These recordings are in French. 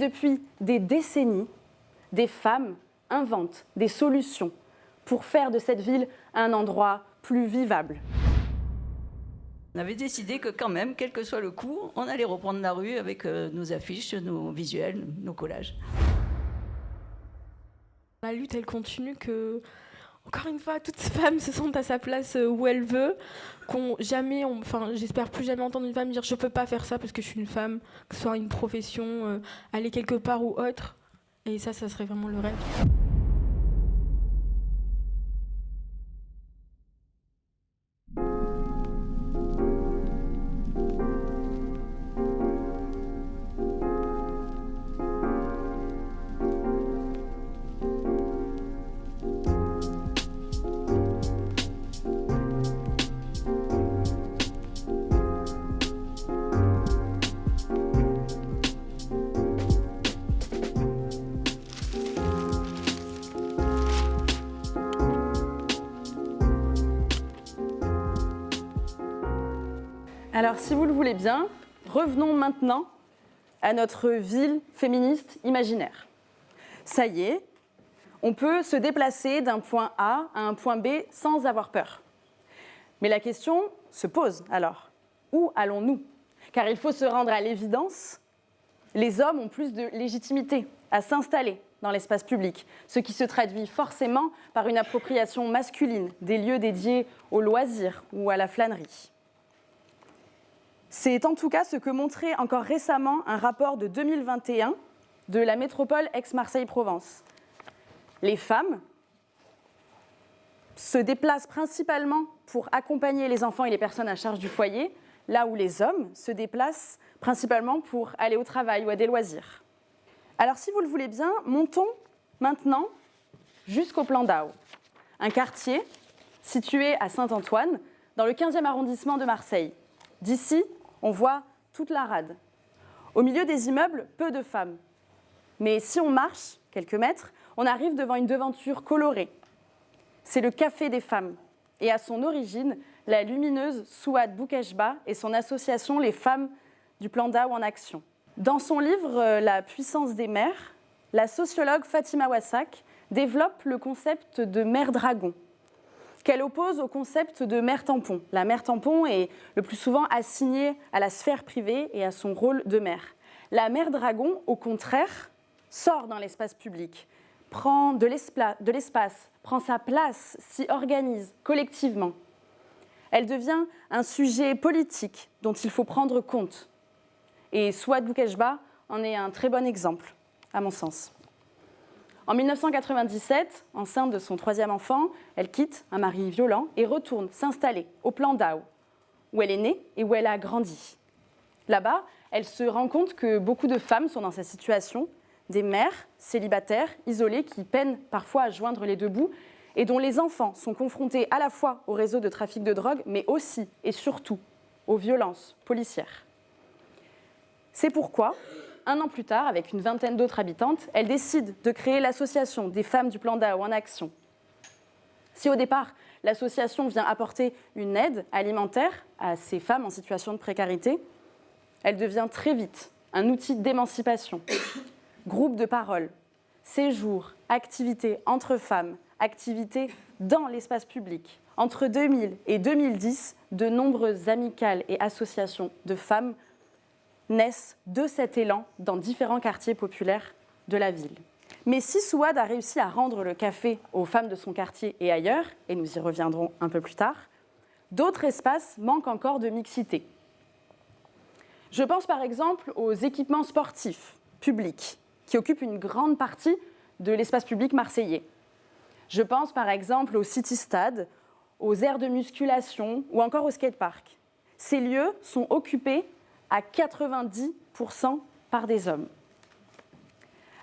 Depuis des décennies, des femmes inventent des solutions pour faire de cette ville un endroit plus vivable. On avait décidé que quand même, quel que soit le coût, on allait reprendre la rue avec nos affiches, nos visuels, nos collages. La lutte, elle continue que, encore une fois, toute femme se sente à sa place où elle veut, j'espère plus jamais entendre une femme dire « je peux pas faire ça parce que je suis une femme », que ce soit une profession, aller quelque part ou autre. Et ça serait vraiment le rêve. Alors, si vous le voulez bien, revenons maintenant à notre ville féministe imaginaire. Ça y est, on peut se déplacer d'un point A à un point B sans avoir peur. Mais la question se pose alors, où allons-nous ? Car il faut se rendre à l'évidence, les hommes ont plus de légitimité à s'installer dans l'espace public, ce qui se traduit forcément par une appropriation masculine des lieux dédiés aux loisirs ou à la flânerie. C'est en tout cas ce que montrait encore récemment un rapport de 2021 de la métropole Aix-Marseille-Provence. Les femmes se déplacent principalement pour accompagner les enfants et les personnes à charge du foyer, là où les hommes se déplacent principalement pour aller au travail ou à des loisirs. Alors si vous le voulez bien, montons maintenant jusqu'au Plan-d'Ao, un quartier situé à Saint-Antoine, dans le 15e arrondissement de Marseille. D'ici, on voit toute la rade. Au milieu des immeubles, peu de femmes. Mais si on marche quelques mètres, on arrive devant une devanture colorée. C'est le Café des femmes. Et à son origine, la lumineuse Souad Boukeshba et son association Les Femmes du Plan-d'Ao en Action. Dans son livre La puissance des mères, la sociologue Fatima Wassak développe le concept de mère dragon, qu'elle oppose au concept de mère tampon. La mère tampon est le plus souvent assignée à la sphère privée et à son rôle de mère. La mère dragon, au contraire, sort dans l'espace public, prend de l'espace, prend sa place, s'y organise collectivement. Elle devient un sujet politique dont il faut prendre compte. Et Souad Boukeshba en est un très bon exemple, à mon sens. En 1997, enceinte de son 3e enfant, elle quitte un mari violent et retourne s'installer au Plan-d'Ao, où elle est née et où elle a grandi. Là-bas, elle se rend compte que beaucoup de femmes sont dans sa situation, des mères célibataires, isolées, qui peinent parfois à joindre les deux bouts et dont les enfants sont confrontés à la fois au réseau de trafic de drogue, mais aussi et surtout aux violences policières. C'est pourquoi, un an plus tard, avec une vingtaine d'autres habitantes, elle décide de créer l'association des femmes du Plan-d'Ao en Action. Si au départ, l'association vient apporter une aide alimentaire à ces femmes en situation de précarité, elle devient très vite un outil d'émancipation. Groupe de parole, séjours, activités entre femmes, activités dans l'espace public. Entre 2000 et 2010, de nombreuses amicales et associations de femmes naissent de cet élan dans différents quartiers populaires de la ville. Mais si Souad a réussi à rendre le café aux femmes de son quartier et ailleurs, et nous y reviendrons un peu plus tard, d'autres espaces manquent encore de mixité. Je pense par exemple aux équipements sportifs publics, qui occupent une grande partie de l'espace public marseillais. Je pense par exemple au City Stade, aux aires de musculation ou encore au skatepark. Ces lieux sont occupés à 90% par des hommes.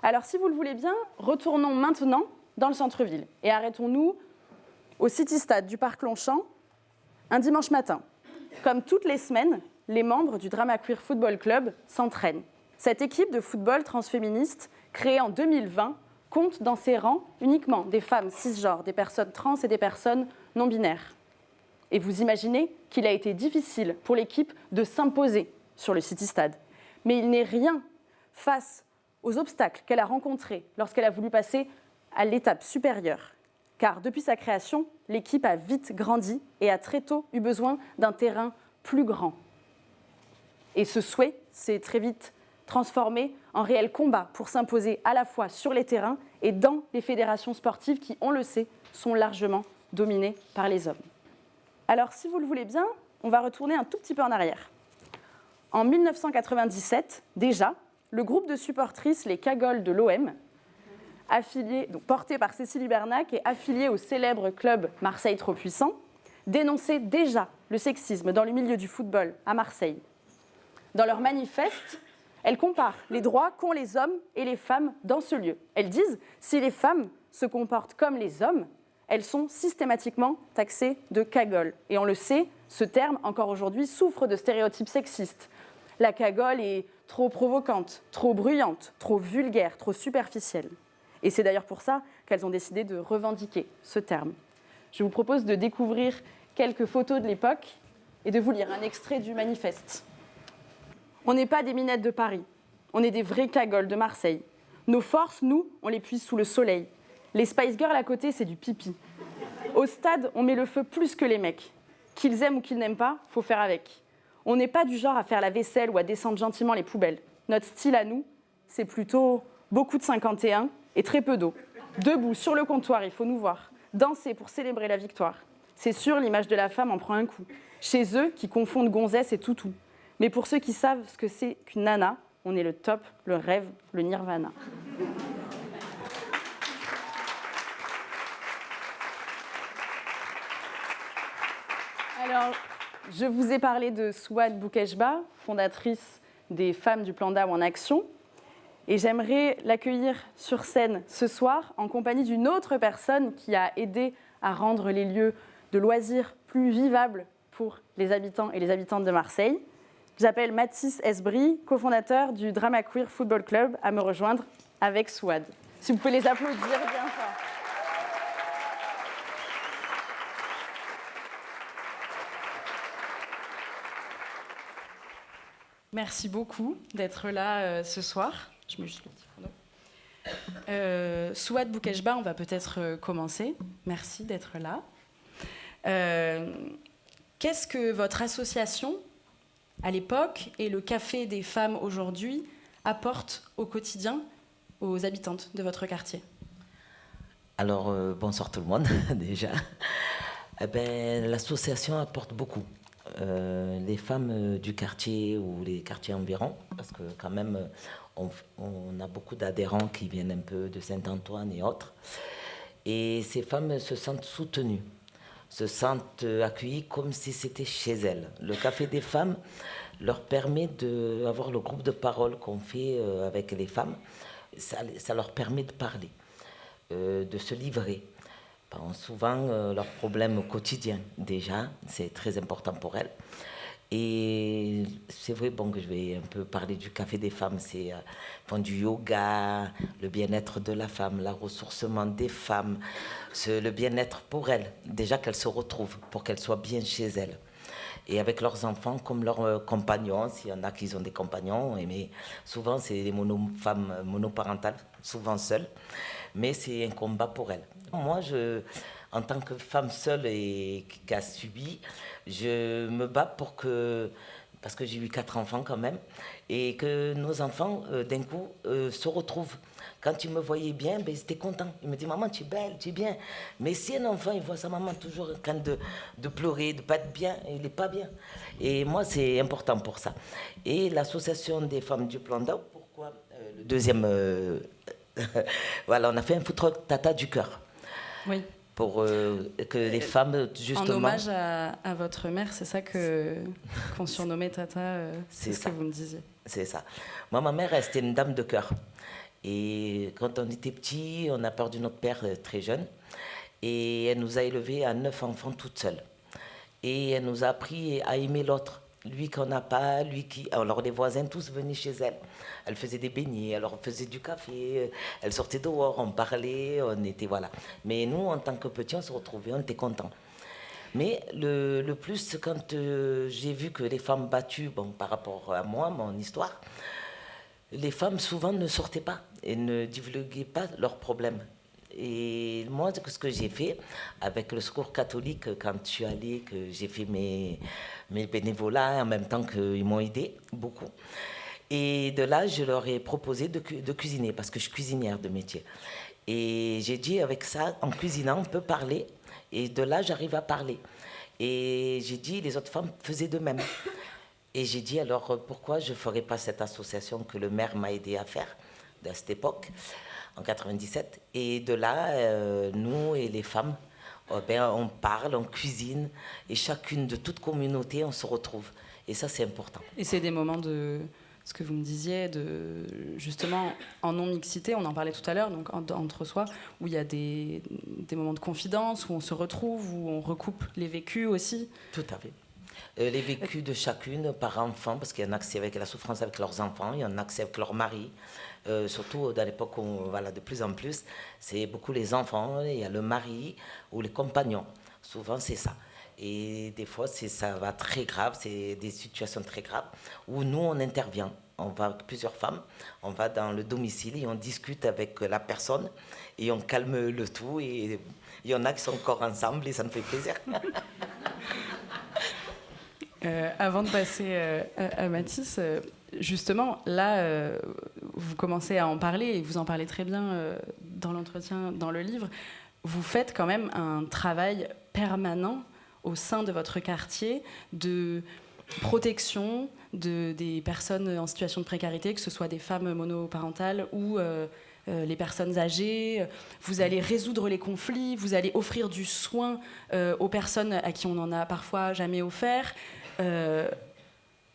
Alors, si vous le voulez bien, retournons maintenant dans le centre-ville et arrêtons-nous au City Stade du Parc Longchamp un dimanche matin. Comme toutes les semaines, les membres du Drama Queer Football Club s'entraînent. Cette équipe de football transféministe, créée en 2020, compte dans ses rangs uniquement des femmes cisgenres, des personnes trans et des personnes non-binaires. Et vous imaginez qu'il a été difficile pour l'équipe de s'imposer sur le City Stade. Mais il n'est rien face aux obstacles qu'elle a rencontrés lorsqu'elle a voulu passer à l'étape supérieure. Car depuis sa création, l'équipe a vite grandi et a très tôt eu besoin d'un terrain plus grand. Et ce souhait s'est très vite transformé en réel combat pour s'imposer à la fois sur les terrains et dans les fédérations sportives qui, on le sait, sont largement dominées par les hommes. Alors, si vous le voulez bien, on va retourner un tout petit peu en arrière. En 1997, déjà, le groupe de supportrices Les Cagoles de l'OM, porté par Cécile Hibernac et affilié au célèbre club Marseille Trop Puissant, dénonçait déjà le sexisme dans le milieu du football à Marseille. Dans leur manifeste, elles comparent les droits qu'ont les hommes et les femmes dans ce lieu. Elles disent « si les femmes se comportent comme les hommes, elles sont systématiquement taxées de cagoles ». Et on le sait, ce terme, encore aujourd'hui, souffre de stéréotypes sexistes. La cagole est trop provocante, trop bruyante, trop vulgaire, trop superficielle. Et c'est d'ailleurs pour ça qu'elles ont décidé de revendiquer ce terme. Je vous propose de découvrir quelques photos de l'époque et de vous lire un extrait du manifeste. On n'est pas des minettes de Paris, on est des vraies cagoles de Marseille. Nos forces, nous, on les puise sous le soleil. Les Spice Girls à côté, c'est du pipi. Au stade, on met le feu plus que les mecs. Qu'ils aiment ou qu'ils n'aiment pas, faut faire avec. On n'est pas du genre à faire la vaisselle ou à descendre gentiment les poubelles. Notre style à nous, c'est plutôt beaucoup de 51 et très peu d'eau. Debout, sur le comptoir, il faut nous voir. Danser pour célébrer la victoire. C'est sûr, l'image de la femme en prend un coup. Chez eux, qui confondent gonzesse et toutou. Mais pour ceux qui savent ce que c'est qu'une nana, on est le top, le rêve, le nirvana. Alors, je vous ai parlé de Souad Boukeshba, fondatrice des Femmes du Plan DAO en Action. Et j'aimerais l'accueillir sur scène ce soir en compagnie d'une autre personne qui a aidé à rendre les lieux de loisirs plus vivables pour les habitants et les habitantes de Marseille. J'appelle Mathis Esbry, cofondateur du Drama Queer Football Club, à me rejoindre avec Souad. Si vous pouvez les applaudir bien fort. Merci beaucoup d'être là ce soir. Je mets juste le petit pardon. Souad Boukeshba, on va peut-être commencer. Merci d'être là. Qu'est-ce que votre association, à l'époque, et le Café des femmes aujourd'hui, apportent au quotidien aux habitantes de votre quartier? Alors, bonsoir tout le monde, déjà. L'association apporte beaucoup. Les femmes du quartier ou les quartiers environs, parce que quand même, on a beaucoup d'adhérents qui viennent un peu de Saint-Antoine et autres. Et ces femmes se sentent soutenues, se sentent accueillies comme si c'était chez elles. Le Café des femmes leur permet d'avoir le groupe de parole qu'on fait avec les femmes. Ça leur permet de parler, de se livrer. Souvent leurs problèmes quotidiens, déjà, c'est très important pour elles. Et c'est vrai que je vais un peu parler du Café des femmes, c'est du yoga, le bien-être de la femme, le ressourcement des femmes, le bien-être pour elles, déjà qu'elles se retrouvent, pour qu'elles soient bien chez elles. Et avec leurs enfants comme leurs compagnons, s'il y en a qui ont des compagnons, mais souvent c'est des femmes monoparentales, souvent seules, mais c'est un combat pour elles. Moi, en tant que femme seule et qui a subi, je me bats parce que j'ai eu 4 enfants quand même, et que nos enfants, d'un coup, se retrouvent. Quand ils me voyaient bien, ils étaient contents. Ils me disaient « Maman, tu es belle, tu es bien ». Mais si un enfant, il voit sa maman toujours en train de pleurer, de ne pas être bien, il n'est pas bien. Et moi, c'est important pour ça. Et l'association des femmes du Plan DAO, pourquoi le deuxième... voilà, on a fait un food truck Tata du cœur. Oui. Pour que les femmes, justement... En hommage à votre mère, c'est ça qu'on surnommait Tata, c'est ce que vous me disiez. C'est ça. Moi, ma mère, c'était une dame de cœur. Et quand on était petit, on a perdu notre père très jeune. Et elle nous a élevés à 9 enfants toute seule. Et elle nous a appris à aimer l'autre. Lui qu'on n'a pas, lui qui... Alors les voisins tous venaient chez elle. Elle faisait des beignets, elle leur faisait du café, elle sortait dehors, on parlait, on était... Voilà. Mais nous, en tant que petits, on se retrouvait, on était contents. Mais le plus, quand j'ai vu que les femmes battues, par rapport à moi, mon histoire, les femmes souvent ne sortaient pas et ne divulguaient pas leurs problèmes. Et moi, ce que j'ai fait avec le Secours catholique, quand je suis allée, que j'ai fait mes bénévolats en même temps qu'ils m'ont aidé beaucoup. Et de là, je leur ai proposé de cuisiner, parce que je suis cuisinière de métier. Et j'ai dit, avec ça, en cuisinant, on peut parler. Et de là, j'arrive à parler. Et j'ai dit, les autres femmes faisaient de même. Et j'ai dit, alors, pourquoi je ne ferais pas cette association que le maire m'a aidé à faire, à cette époque, en 97. Et de là, nous et les femmes, on parle, on cuisine. Et chacune de toute communauté, on se retrouve. Et ça, c'est important. Et c'est des moments de... Ce que vous me disiez, justement, en non-mixité, on en parlait tout à l'heure, donc entre soi, où il y a des moments de confidence, où on se retrouve, où on recoupe les vécus aussi. Tout à fait. Les vécus de chacune par enfant, parce qu'il y en a qui c'est avec la souffrance avec leurs enfants, il y en a qui c'est avec leur mari. Surtout dans l'époque où, voilà, de plus en plus, c'est beaucoup les enfants, il y a le mari ou les compagnons. Souvent, c'est ça. Et des fois, ça va très grave, c'est des situations très graves où nous, on intervient. On va avec plusieurs femmes, on va dans le domicile et on discute avec la personne et on calme le tout. Et il y en a qui sont encore ensemble et ça nous fait plaisir. Avant de passer à Mathis, justement, là, vous commencez à en parler et vous en parlez très bien dans l'entretien, dans le livre. Vous faites quand même un travail permanent au sein de votre quartier de protection des personnes en situation de précarité, que ce soit des femmes monoparentales ou les personnes âgées. Vous allez résoudre les conflits, vous allez offrir du soin aux personnes à qui on n'en a parfois jamais offert.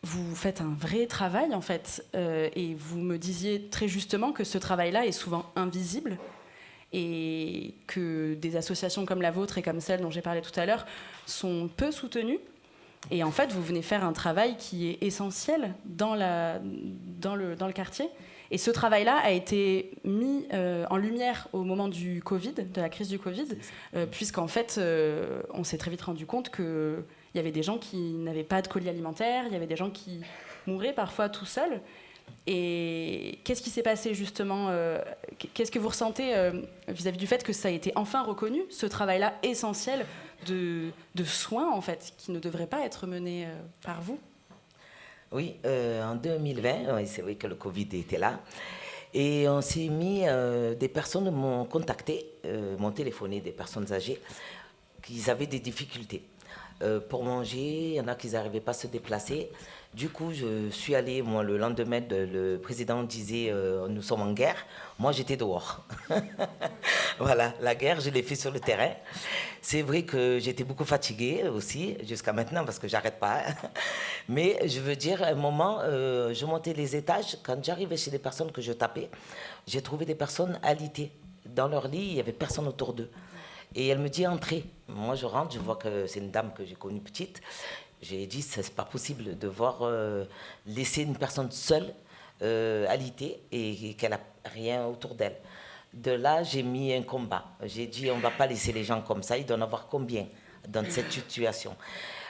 Vous faites un vrai travail, en fait, et vous me disiez très justement que ce travail-là est souvent invisible et que des associations comme la vôtre et comme celle dont j'ai parlé tout à l'heure sont peu soutenues. Et en fait, vous venez faire un travail qui est essentiel dans le quartier. Et ce travail-là a été mis en lumière au moment du Covid, de la crise du Covid, puisqu'en fait, on s'est très vite rendu compte qu'il y avait des gens qui n'avaient pas de colis alimentaire, il y avait des gens qui mouraient parfois tout seuls. Et qu'est-ce qui s'est passé justement qu'est-ce que vous ressentez vis-à-vis du fait que ça a été enfin reconnu, ce travail-là essentiel de soins, en fait, qui ne devrait pas être mené par vous? Oui, en 2020, c'est vrai que le Covid était là. Et on s'est mis, des personnes m'ont contacté, m'ont téléphoné, des personnes âgées, qui avaient des difficultés. Pour manger, il y en a qui n'arrivaient pas à se déplacer. Du coup, je suis allée, moi, le lendemain, le président disait nous sommes en guerre. Moi, j'étais dehors. Voilà, la guerre, je l'ai fait sur le terrain. C'est vrai que j'étais beaucoup fatiguée aussi, jusqu'à maintenant, parce que j'arrête pas. Mais je veux dire, à un moment, je montais les étages. Quand j'arrivais chez les personnes que je tapais, j'ai trouvé des personnes alitées. Dans leur lit, il n'y avait personne autour d'eux. Et elle me dit, entrez. Moi, je rentre, je vois que c'est une dame que j'ai connue petite. J'ai dit, c'est pas possible de voir laisser une personne seule, alitée, et qu'elle n'a rien autour d'elle. De là, j'ai mis un combat. J'ai dit, on ne va pas laisser les gens comme ça. Il doit en avoir combien dans cette situation?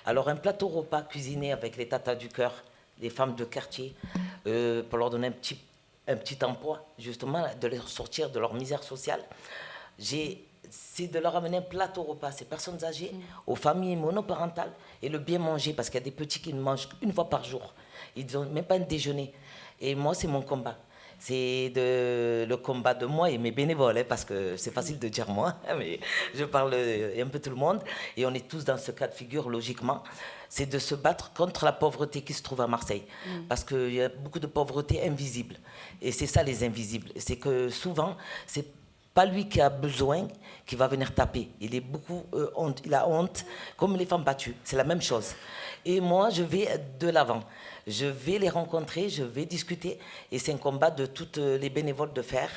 Alors, un plateau repas cuisiné avec les tatas du cœur, les femmes de quartier, pour leur donner un petit emploi, justement, de les sortir de leur misère sociale. C'est de leur amener un plateau repas, ces personnes âgées, aux familles monoparentales, et le bien manger, parce qu'il y a des petits qui ne mangent une fois par jour. Ils n'ont même pas un déjeuner. Et moi, c'est mon combat. C'est le combat de moi et mes bénévoles, hein, parce que c'est facile de dire moi, mais je parle un peu tout le monde, et on est tous dans ce cas de figure, logiquement. C'est de se battre contre la pauvreté qui se trouve à Marseille. Parce qu'il y a beaucoup de pauvreté invisible. Et c'est ça, les invisibles. C'est que souvent, c'est pas lui qui a besoin qui va venir taper. Il est beaucoup il a honte, comme les femmes battues. C'est la même chose. Et moi, je vais de l'avant. Je vais les rencontrer, je vais discuter. Et c'est un combat de toutes les bénévoles de faire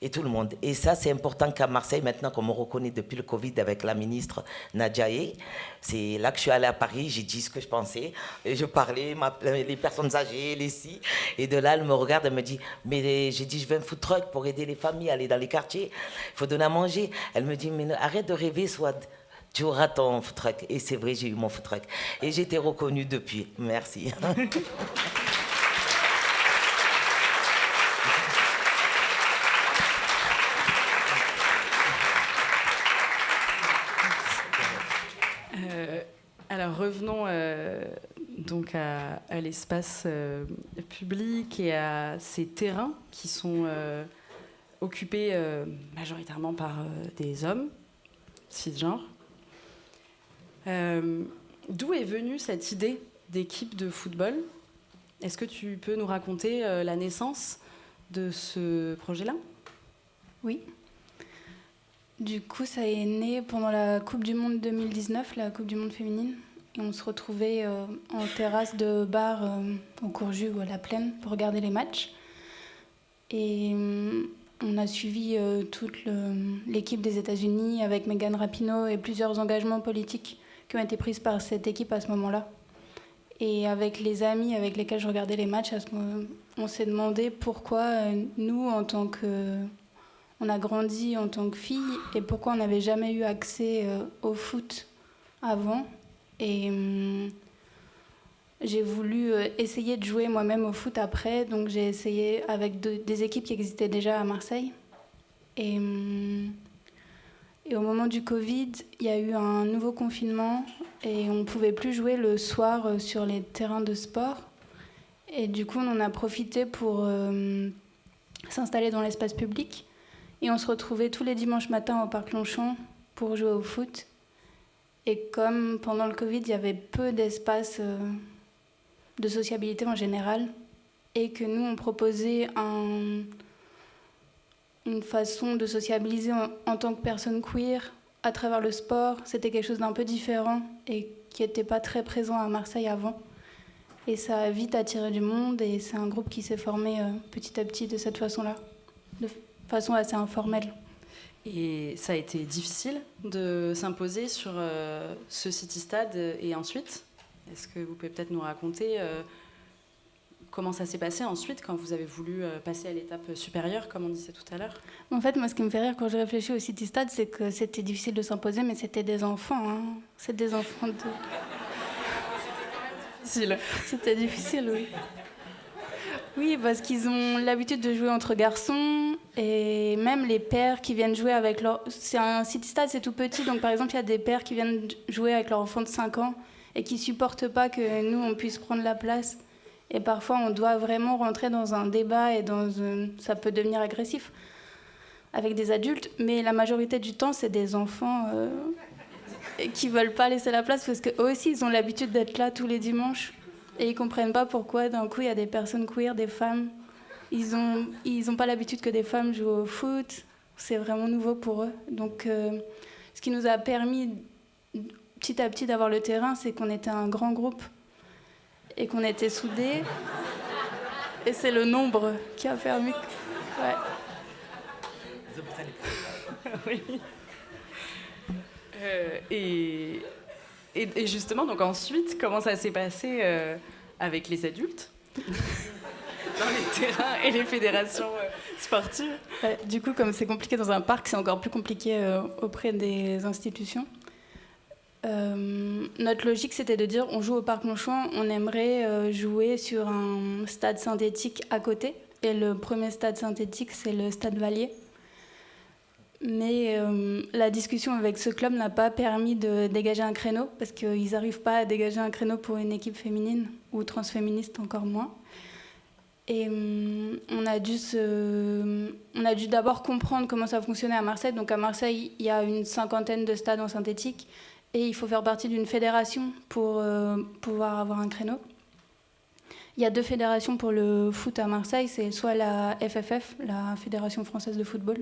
et tout le monde. Et ça, c'est important qu'à Marseille, maintenant, comme on reconnaît depuis le Covid avec la ministre Nadia Hey, c'est là que je suis allée à Paris, j'ai dit ce que je pensais. Et je parlais, les personnes âgées, les si. Et de là, elle me regarde, elle me dit, mais j'ai dit, je veux un food truck pour aider les familles à aller dans les quartiers. Il faut donner à manger. Elle me dit, mais arrête de rêver, Swad. Tu auras ton food truck. Et c'est vrai, j'ai eu mon food truck. Et j'ai été reconnue depuis. Merci. revenons donc à l'espace public et à ces terrains qui sont occupés majoritairement par des hommes cisgenres. D'où est venue cette idée d'équipe de football ? Est-ce que tu peux nous raconter la naissance de ce projet-là ? Oui. Du coup, ça est né pendant la Coupe du Monde 2019, la Coupe du Monde féminine. Et on se retrouvait en terrasse de bar au Courjus ou à la Plaine pour regarder les matchs. Et on a suivi toute l'équipe des États-Unis avec Megan Rapinoe et plusieurs engagements politiques qui ont été pris par cette équipe à ce moment-là. Et avec les amis avec lesquels je regardais les matchs, on s'est demandé pourquoi nous, en tant que... On a grandi en tant que filles et pourquoi on n'avait jamais eu accès au foot avant. Et j'ai voulu essayer de jouer moi-même au foot après. Donc j'ai essayé avec des équipes qui existaient déjà à Marseille. Et au moment du Covid, il y a eu un nouveau confinement et on ne pouvait plus jouer le soir sur les terrains de sport. Et du coup, on en a profité pour s'installer dans l'espace public. Et on se retrouvait tous les dimanches matins au Parc Longchamp pour jouer au foot. Et comme pendant le Covid, il y avait peu d'espace de sociabilité en général, et que nous, on proposait une façon de sociabiliser en tant que personne queer à travers le sport, c'était quelque chose d'un peu différent et qui n'était pas très présent à Marseille avant. Et ça a vite attiré du monde, et c'est un groupe qui s'est formé petit à petit de cette façon-là. De façon assez informelle. Et ça a été difficile de s'imposer sur ce City Stade et ensuite ? Est-ce que vous pouvez peut-être nous raconter comment ça s'est passé ensuite quand vous avez voulu passer à l'étape supérieure, comme on disait tout à l'heure ? En fait, moi, ce qui me fait rire quand je réfléchis au City Stade, c'est que c'était difficile de s'imposer, mais c'était des enfants. Hein. C'est des enfants de... C'était difficile, oui. Oui, parce qu'ils ont l'habitude de jouer entre garçons, et même les pères qui viennent jouer avec leur... C'est un City Stade, c'est tout petit, donc par exemple, il y a des pères qui viennent jouer avec leur enfant de 5 ans et qui ne supportent pas que nous, on puisse prendre la place. Et parfois, on doit vraiment rentrer dans un débat et ça peut devenir agressif avec des adultes, mais la majorité du temps, c'est des enfants qui ne veulent pas laisser la place parce qu'eux aussi, ils ont l'habitude d'être là tous les dimanches. Et ils ne comprennent pas pourquoi, d'un coup, il y a des personnes queer, des femmes. Ils ont pas l'habitude que des femmes jouent au foot. C'est vraiment nouveau pour eux. Donc, ce qui nous a permis, petit à petit, d'avoir le terrain, c'est qu'on était un grand groupe et qu'on était soudés. Et c'est le nombre qui a permis... Ouais. Oui. Et justement, donc ensuite, comment ça s'est passé avec les adultes dans les terrains et les fédérations sportives ? Du coup, comme c'est compliqué dans un parc, c'est encore plus compliqué auprès des institutions. Notre logique, c'était de dire, on joue au Parc Longchamp, on aimerait jouer sur un stade synthétique à côté. Et le premier stade synthétique, c'est le stade Vallier. Mais la discussion avec ce club n'a pas permis de dégager un créneau, parce qu'ils n'arrivent pas à dégager un créneau pour une équipe féminine, ou transféministe encore moins. Et on a dû d'abord comprendre comment ça fonctionnait à Marseille. Donc à Marseille, il y a une 50aine de stades en synthétique, et il faut faire partie d'une fédération pour pouvoir avoir un créneau. Il y a 2 fédérations pour le foot à Marseille, c'est soit la FFF, la Fédération Française de Football,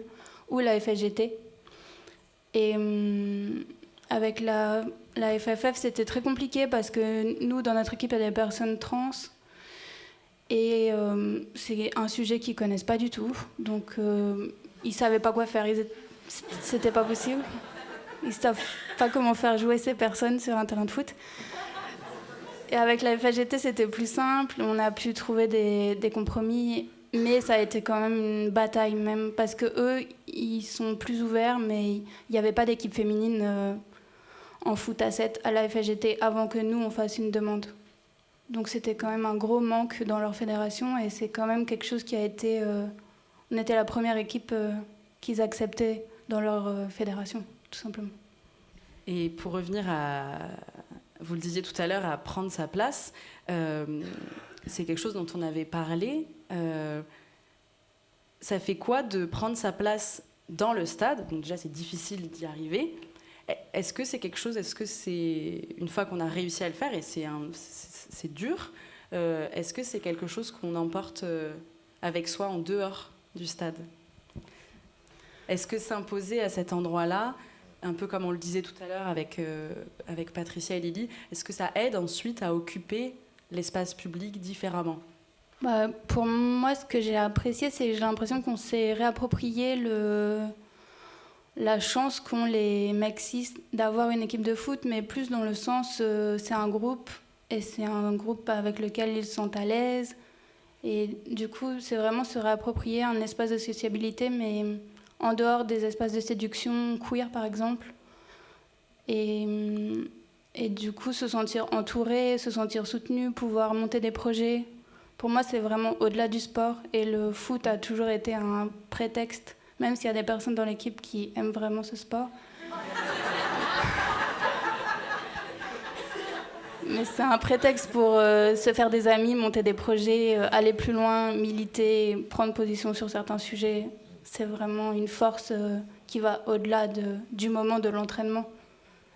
ou la FSGT. Et avec la FFF, c'était très compliqué parce que nous, dans notre équipe, il y a des personnes trans. Et c'est un sujet qu'ils ne connaissent pas du tout. Donc, ils ne savaient pas quoi faire. C'était pas possible. Ils ne savent pas comment faire jouer ces personnes sur un terrain de foot. Et avec la FSGT, c'était plus simple. On a pu trouver des compromis. Mais ça a été quand même une bataille, même, parce qu'eux, ils sont plus ouverts, mais il n'y avait pas d'équipe féminine en foot à 7 à la FSGT avant que nous, on fasse une demande. Donc c'était quand même un gros manque dans leur fédération, et c'est quand même quelque chose qui a été... on était la première équipe qu'ils acceptaient dans leur fédération, tout simplement. Et pour revenir à vous le disiez tout à l'heure, à prendre sa place. C'est quelque chose dont on avait parlé. Ça fait quoi de prendre sa place dans le stade? Donc déjà, c'est difficile d'y arriver. Est-ce que c'est quelque chose, est-ce que c'est, une fois qu'on a réussi à le faire, et c'est dur, est-ce que c'est quelque chose qu'on emporte avec soi en dehors du stade? Est-ce que s'imposer à cet endroit-là, un peu comme on le disait tout à l'heure avec Patricia et Lily, est-ce que ça aide ensuite à occuper l'espace public différemment? Pour moi, ce que j'ai apprécié, c'est que j'ai l'impression qu'on s'est réapproprié la chance qu'ont les mecs cis d'avoir une équipe de foot, mais plus dans le sens, c'est un groupe, et c'est un groupe avec lequel ils sont à l'aise. Et du coup, c'est vraiment se réapproprier un espace de sociabilité, mais en dehors des espaces de séduction queer, par exemple. Et du coup, se sentir entouré, se sentir soutenu, pouvoir monter des projets. Pour moi, c'est vraiment au-delà du sport. Et le foot a toujours été un prétexte, même s'il y a des personnes dans l'équipe qui aiment vraiment ce sport. Mais c'est un prétexte pour se faire des amis, monter des projets, aller plus loin, militer, prendre position sur certains sujets. C'est vraiment une force qui va au-delà du moment de l'entraînement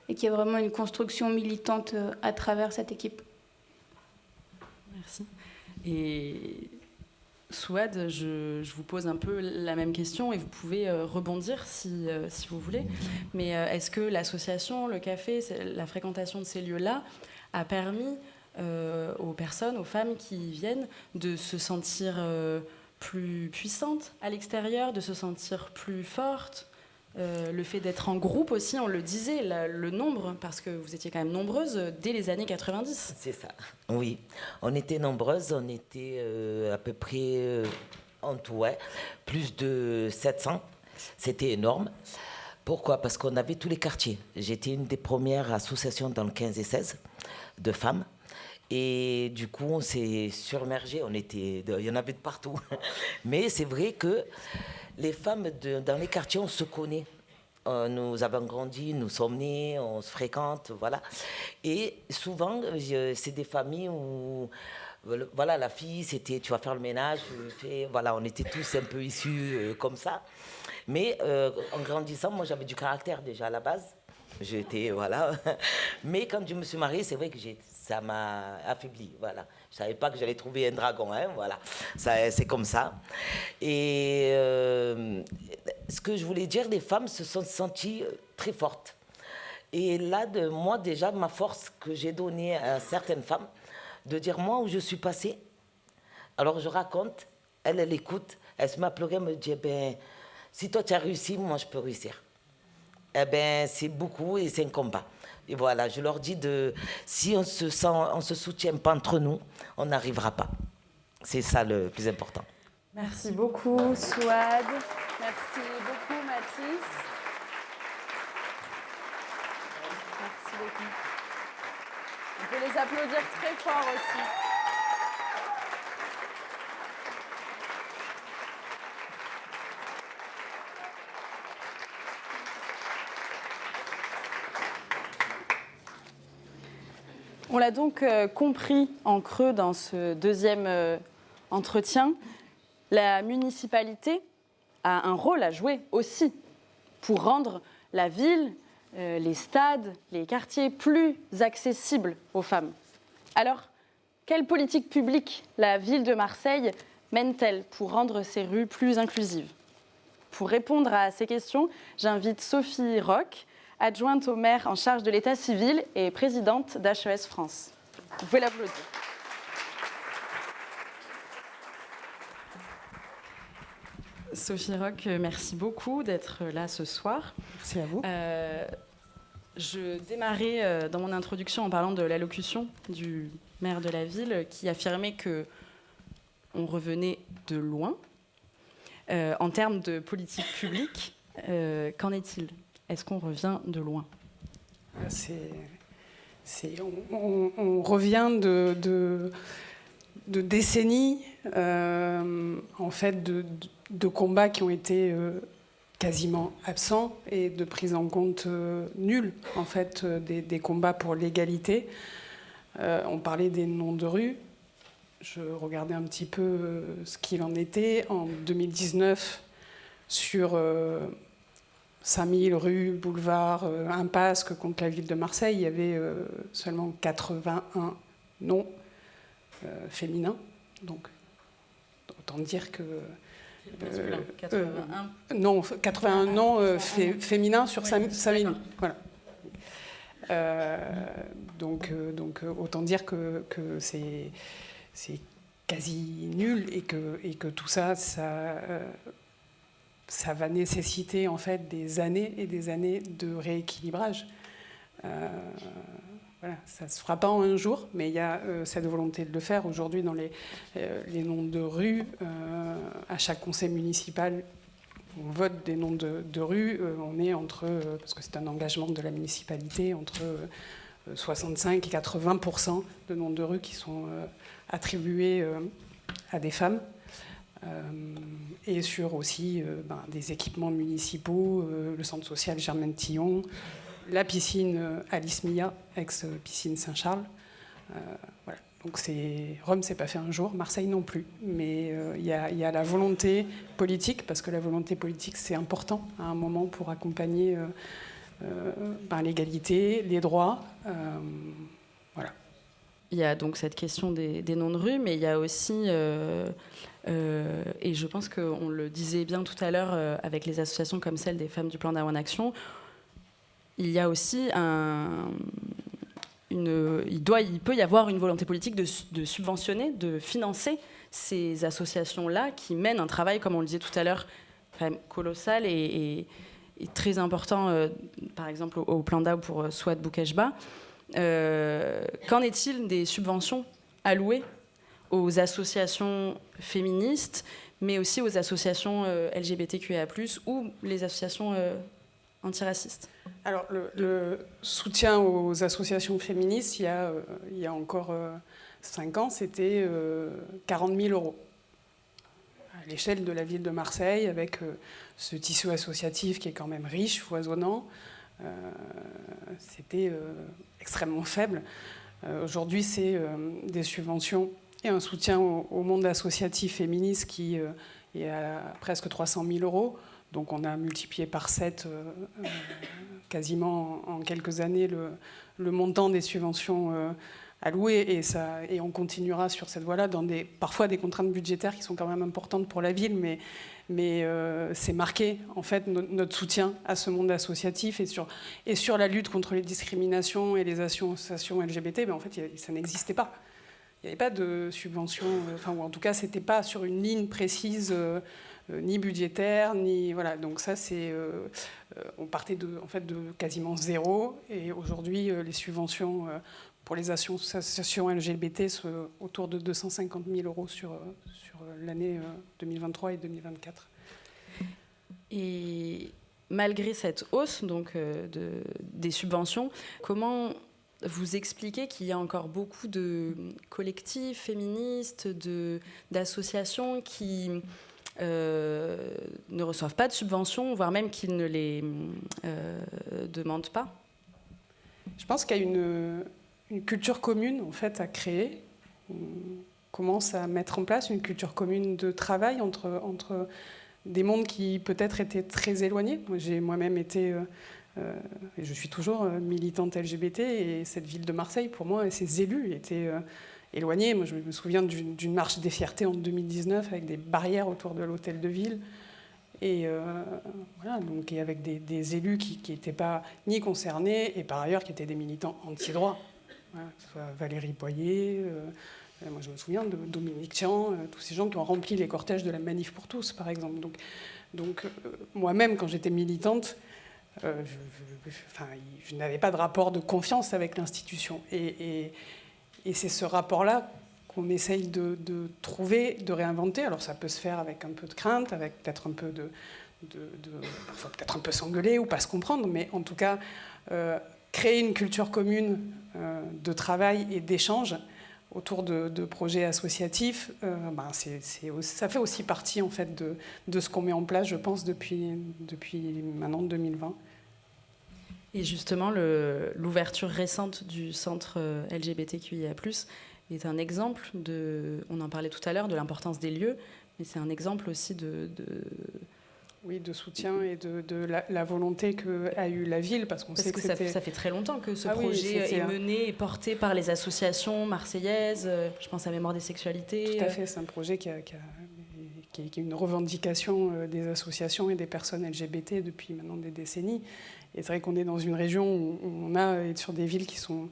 et qui est vraiment une construction militante à travers cette équipe. Merci. Et Souad, je vous pose un peu la même question et vous pouvez rebondir si vous voulez. Mais est-ce que l'association, le café, la fréquentation de ces lieux-là a permis aux personnes, aux femmes qui viennent de se sentir plus puissantes à l'extérieur, de se sentir plus fortes? Le fait d'être en groupe aussi, on le disait, le nombre, parce que vous étiez quand même nombreuses dès les années 90. C'est ça, oui. On était nombreuses, on était à peu près en tout, ouais, plus de 700. C'était énorme. Pourquoi? Parce qu'on avait tous les quartiers. J'étais une des premières associations dans le 15 et 16 de femmes. Et du coup, on s'est surmergé. Il y en avait de partout. Mais c'est vrai que les femmes dans les quartiers, on se connaît. Nous avons grandi, nous sommes nés, on se fréquente, voilà. Et souvent, c'est des familles où, voilà, la fille, c'était tu vas faire le ménage, voilà, on était tous un peu issus comme ça. Mais en grandissant, moi, j'avais du caractère déjà à la base. J'étais, voilà. Mais quand je me suis mariée, c'est vrai que ça m'a affaibli, voilà. Je savais pas que j'allais trouver un dragon, hein, voilà. C'est comme ça. Et ce que je voulais dire, les femmes se sont senties très fortes. Et là, moi, déjà, ma force que j'ai donnée à certaines femmes, de dire, moi, où je suis passée, alors je raconte, elle écoute, elle se met à pleurer, elle me dit, si toi, tu as réussi, moi, je peux réussir. C'est beaucoup et c'est un combat. Et voilà, je leur dis si on se soutient pas entre nous, on n'arrivera pas. C'est ça le plus important. Merci beaucoup, Souad. Merci beaucoup, Mathis. Merci beaucoup. On peut les applaudir très fort aussi. On l'a donc compris en creux dans ce deuxième entretien. La municipalité a un rôle à jouer aussi pour rendre la ville, les stades, les quartiers plus accessibles aux femmes. Alors, quelle politique publique la ville de Marseille mène-t-elle pour rendre ces rues plus inclusives? Pour répondre à ces questions, j'invite Sophie Roch, adjointe au maire en charge de l'état civil et présidente d'HES France. Vous pouvez l'applaudir. Sophie Roch, merci beaucoup d'être là ce soir. Merci à vous. Je démarrais dans mon introduction en parlant de l'allocution du maire de la ville qui affirmait qu'on revenait de loin. En termes de politique publique, qu'en est-il ? Est-ce qu'on revient de loin ? On revient de décennies en fait, de combats qui ont été quasiment absent et de prise en compte nulle en fait des combats pour l'égalité. On parlait des noms de rue. Je regardais un petit peu ce qu'il en était en 2019 sur 5000 rues, boulevards, impasses que compte la ville de Marseille. Il y avait seulement 81 noms féminins. Donc, autant dire que... 81 noms féminins sur 5000. Voilà. Donc, autant dire que c'est quasi nul et que tout ça va nécessiter en fait des années et des années de rééquilibrage. Voilà, ça ne se fera pas en un jour, mais il y a cette volonté de le faire. Aujourd'hui, dans les noms de rues, à chaque conseil municipal, on vote des noms de rues. On est entre, parce que c'est un engagement de la municipalité, entre 65 et 80% de noms de rues qui sont attribués à des femmes. Et sur aussi des équipements municipaux, le centre social Germaine Tillon, la piscine Alice Mia, ex-piscine Saint-Charles. Voilà. Donc Rome, c'est pas fait un jour, Marseille non plus. Mais il y a la volonté politique, parce que la volonté politique, c'est important à un moment pour accompagner l'égalité, les droits. Voilà. Il y a donc cette question des noms de rue, mais il y a aussi, et je pense qu'on le disait bien tout à l'heure avec les associations comme celle des femmes du plan d'Arwan Action, il y a aussi il peut y avoir une volonté politique de subventionner, de financer ces associations-là qui mènent un travail, comme on le disait tout à l'heure, quand même colossal et très important, par exemple au plan d'Arwan pour Souad Boukeshba. Qu'en est-il des subventions allouées aux associations féministes, mais aussi aux associations LGBTQIA+, ou les associations antiracistes? Alors, le soutien aux associations féministes, il y a encore 5 ans, c'était 40 000 euros. À l'échelle de la ville de Marseille, avec ce tissu associatif qui est quand même riche, foisonnant, c'était extrêmement faible. Aujourd'hui, c'est des subventions et un soutien au monde associatif féministe qui est à presque 300 000 euros. Donc on a multiplié par 7 quasiment en quelques années le montant des subventions allouées, et on continuera sur cette voie-là dans parfois des contraintes budgétaires qui sont quand même importantes pour la ville, mais c'est marqué en fait notre soutien à ce monde associatif et sur la lutte contre les discriminations et les associations LGBT. Mais en fait, ça n'existait pas. Il n'y avait pas de subvention, ou en tout cas, c'était pas sur une ligne précise. Ni budgétaire, ni voilà. Donc ça, on partait de quasiment zéro, et aujourd'hui, les subventions pour les associations LGBT sont autour de 250 000 euros sur l'année 2023 et 2024. Et malgré cette hausse donc des subventions, comment vous expliquez qu'il y a encore beaucoup de collectifs féministes, d'associations qui ne reçoivent pas de subventions, voire même qu'ils ne les demandent pas? Je pense qu'il y a une culture commune en fait à créer. On commence à mettre en place une culture commune de travail entre des mondes qui peut-être étaient très éloignés. Moi, j'ai moi-même été, et je suis toujours militante LGBT, et cette ville de Marseille, pour moi, et ses élus étaient éloignés. Moi, je me souviens d'une marche des fiertés en 2019 avec des barrières autour de l'hôtel de ville. Et voilà, donc, et avec des élus qui n'étaient pas ni concernés, et par ailleurs qui étaient des militants anti-droit. Voilà, que ce soit Valérie Boyer, moi je me souviens de Dominique Tian, tous ces gens qui ont rempli les cortèges de la Manif pour tous, par exemple. Donc moi-même, quand j'étais militante, je n'avais pas de rapport de confiance avec l'institution. Et c'est ce rapport-là qu'on essaye de trouver, de réinventer. Alors ça peut se faire avec un peu de crainte, avec peut-être un peu parfois peut-être un peu s'engueuler ou pas se comprendre, mais en tout cas créer une culture commune de travail et d'échange autour de projets associatifs, ça fait aussi partie en fait de ce qu'on met en place, je pense, depuis maintenant 2020. Et justement, l'ouverture récente du centre LGBTQIA+, est un exemple on en parlait tout à l'heure, de l'importance des lieux, mais c'est un exemple aussi Oui, de soutien et de la volonté qu'a eu la ville, parce sait que ça fait très longtemps que ce oui, projet est mené et porté par les associations marseillaises. Je pense à Mémoire des sexualités. Tout à fait, c'est un projet qui est une revendication des associations et des personnes LGBT depuis maintenant des décennies. Et c'est vrai qu'on est dans une région où on est sur des villes qui sont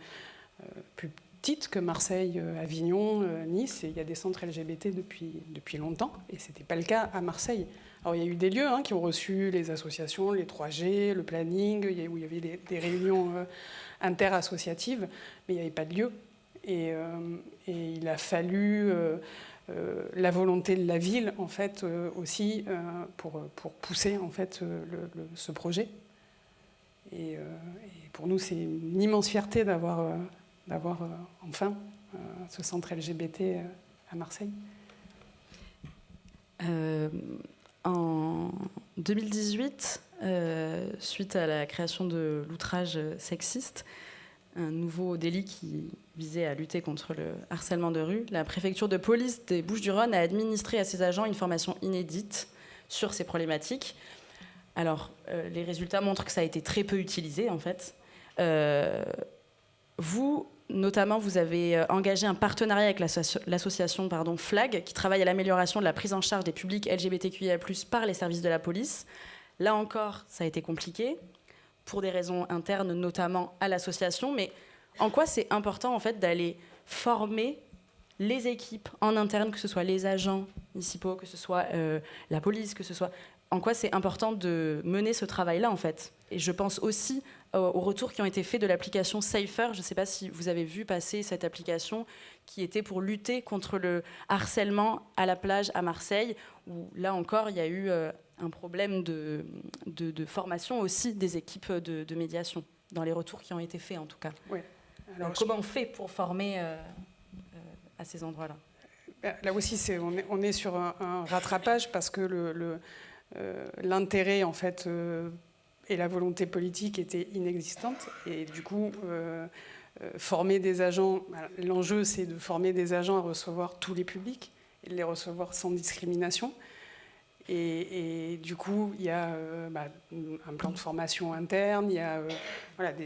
plus petites que Marseille, Avignon, Nice, et il y a des centres LGBT depuis longtemps, et ce n'était pas le cas à Marseille. Alors il y a eu des lieux qui ont reçu les associations, les 3G, le planning, où il y avait des réunions interassociatives, mais il n'y avait pas de lieu. Et il a fallu la volonté de la ville, en fait, aussi, pour pousser en fait, ce projet. Et pour nous, c'est une immense fierté d'avoir enfin ce centre LGBT à Marseille. En 2018, suite à la création de l'outrage sexiste, un nouveau délit qui visait à lutter contre le harcèlement de rue, la préfecture de police des Bouches-du-Rhône a administré à ses agents une formation inédite sur ces problématiques. Alors, les résultats montrent que ça a été très peu utilisé, en fait. Vous, notamment, vous avez engagé un partenariat avec l'association FLAG, qui travaille à l'amélioration de la prise en charge des publics LGBTQIA+, par les services de la police. Là encore, ça a été compliqué, pour des raisons internes, notamment à l'association. Mais en quoi c'est important, en fait, d'aller former les équipes en interne, que ce soit les agents municipaux, que ce soit la police, que ce soit... En quoi c'est important de mener ce travail-là, en fait. Et je pense aussi aux retours qui ont été faits de l'application Safer. Je ne sais pas si vous avez vu passer cette application qui était pour lutter contre le harcèlement à la plage à Marseille, où là encore, il y a eu un problème de formation aussi des équipes de médiation, dans les retours qui ont été faits, en tout cas. Oui. Alors, comment on fait pour former à ces endroits-là ? Là aussi, on est sur un rattrapage, parce que l'intérêt, en fait, et la volonté politique étaient inexistantes. Et du coup, former des agents, l'enjeu, c'est de former des agents à recevoir tous les publics et de les recevoir sans discrimination. Et du coup, il y a un plan de formation interne, il y a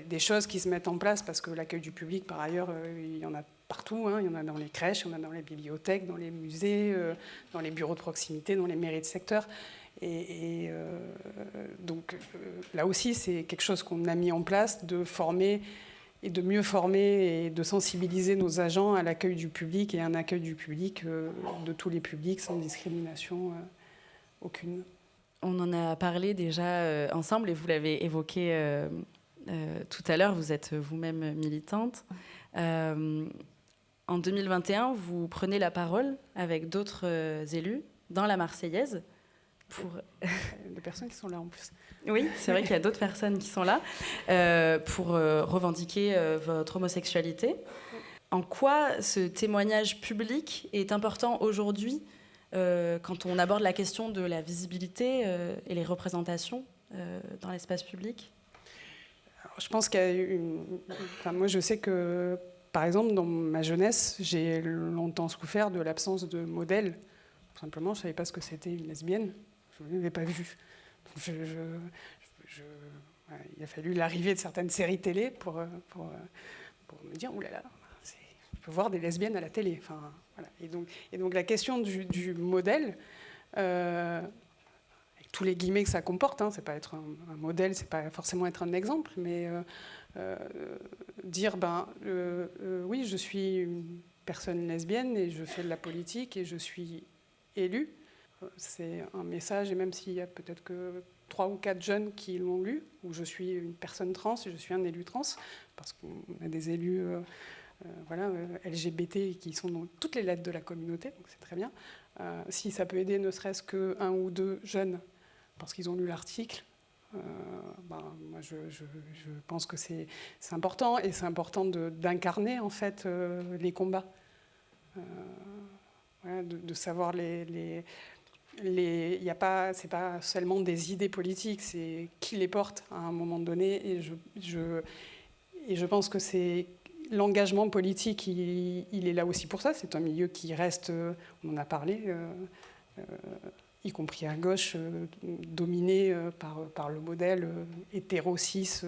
des choses qui se mettent en place, parce que l'accueil du public, par ailleurs, il y en a partout. Il y en a dans les crèches, il y en a dans les bibliothèques, dans les musées, dans les bureaux de proximité, dans les mairies de secteur. Donc là aussi, c'est quelque chose qu'on a mis en place, de former et de mieux former et de sensibiliser nos agents à l'accueil du public, et un accueil du public de tous les publics sans discrimination aucune. On en a parlé déjà ensemble, et vous l'avez évoqué tout à l'heure, vous êtes vous-même militante. En 2021, vous prenez la parole avec d'autres élus dans la Marseillaise. Des personnes qui sont là en plus. Oui, c'est vrai qu'il y a d'autres personnes qui sont là pour revendiquer votre homosexualité. En quoi ce témoignage public est important aujourd'hui quand on aborde la question de la visibilité et les représentations dans l'espace public ? Alors, je pense qu'il y a moi, je sais que, par exemple, dans ma jeunesse, j'ai longtemps souffert de l'absence de modèle. Tout simplement, je ne savais pas ce que c'était une lesbienne. Je ne l'avais pas vue. Il a fallu l'arrivée de certaines séries télé pour me dire « Ouh là là, je peux voir des lesbiennes à la télé ». Enfin, voilà. Et donc la question du modèle, avec tous les guillemets que ça comporte, c'est pas être un modèle, c'est pas forcément être un exemple, mais dire oui, je suis une personne lesbienne et je fais de la politique et je suis élue. C'est un message, et même s'il y a peut-être que 3 ou 4 jeunes qui l'ont lu, où je suis une personne trans et je suis un élu trans, parce qu'on a des élus LGBT qui sont dans toutes les lettres de la communauté, donc c'est très bien. Si ça peut aider ne serait-ce qu'un ou 2 jeunes, parce qu'ils ont lu l'article, moi je pense que c'est important, et c'est important d'incarner en fait les combats. Voilà, de savoir c'est pas seulement des idées politiques, c'est qui les porte à un moment donné. Et je pense que c'est l'engagement politique, il est là aussi pour ça. C'est un milieu qui reste, on en a parlé, y compris à gauche, dominé par le modèle hétéro-cis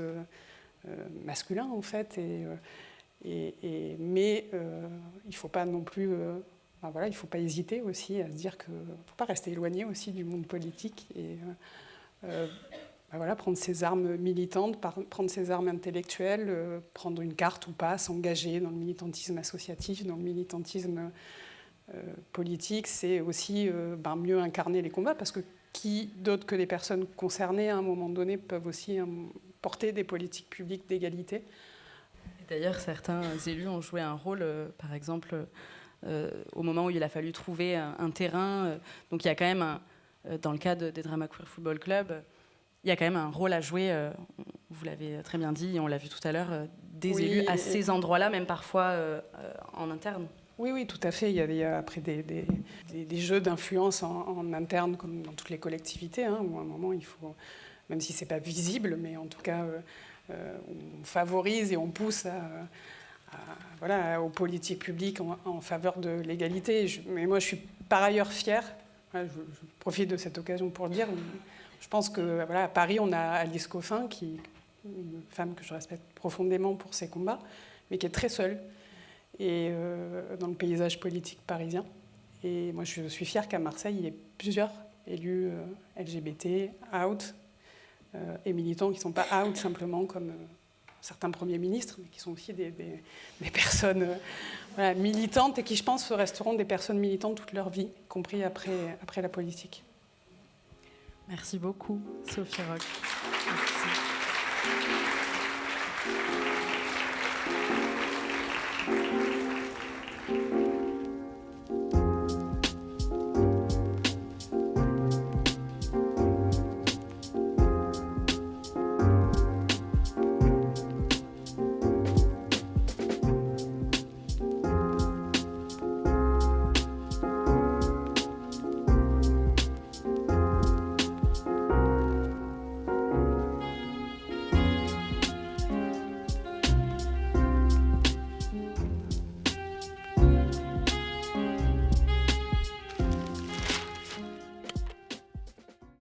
masculin, en fait. Mais il ne faut pas non plus... il ne faut pas hésiter aussi à se dire qu'il ne faut pas rester éloigné aussi du monde politique et prendre ses armes militantes, prendre ses armes intellectuelles, prendre une carte ou pas, s'engager dans le militantisme associatif, dans le militantisme politique, c'est aussi mieux incarner les combats, parce que qui d'autre que les personnes concernées à un moment donné peuvent aussi porter des politiques publiques d'égalité. D'ailleurs, certains élus ont joué un rôle, par exemple, au moment où il a fallu trouver un terrain. Donc il y a quand même, dans le cas des Drama Queer Football Club, il y a quand même un rôle à jouer, vous l'avez très bien dit, et on l'a vu tout à l'heure, des élus à ces endroits-là, même parfois en interne. Oui, tout à fait. Il y a après des jeux d'influence en interne, comme dans toutes les collectivités, où à un moment, il faut, même si ce n'est pas visible, mais en tout cas, on favorise et on pousse aux politiques publiques en faveur de l'égalité. Mais moi, je suis par ailleurs fière, je profite de cette occasion pour le dire, je pense qu'à Paris, on a Alice Coffin, qui est une femme que je respecte profondément pour ses combats, mais qui est très seule dans le paysage politique parisien. Et moi, je suis fière qu'à Marseille, il y ait plusieurs élus LGBT, out, et militants qui ne sont pas out simplement comme certains premiers ministres, mais qui sont aussi des personnes militantes et qui, je pense, resteront des personnes militantes toute leur vie, y compris après la politique. Merci beaucoup, Sophie Roch. Merci.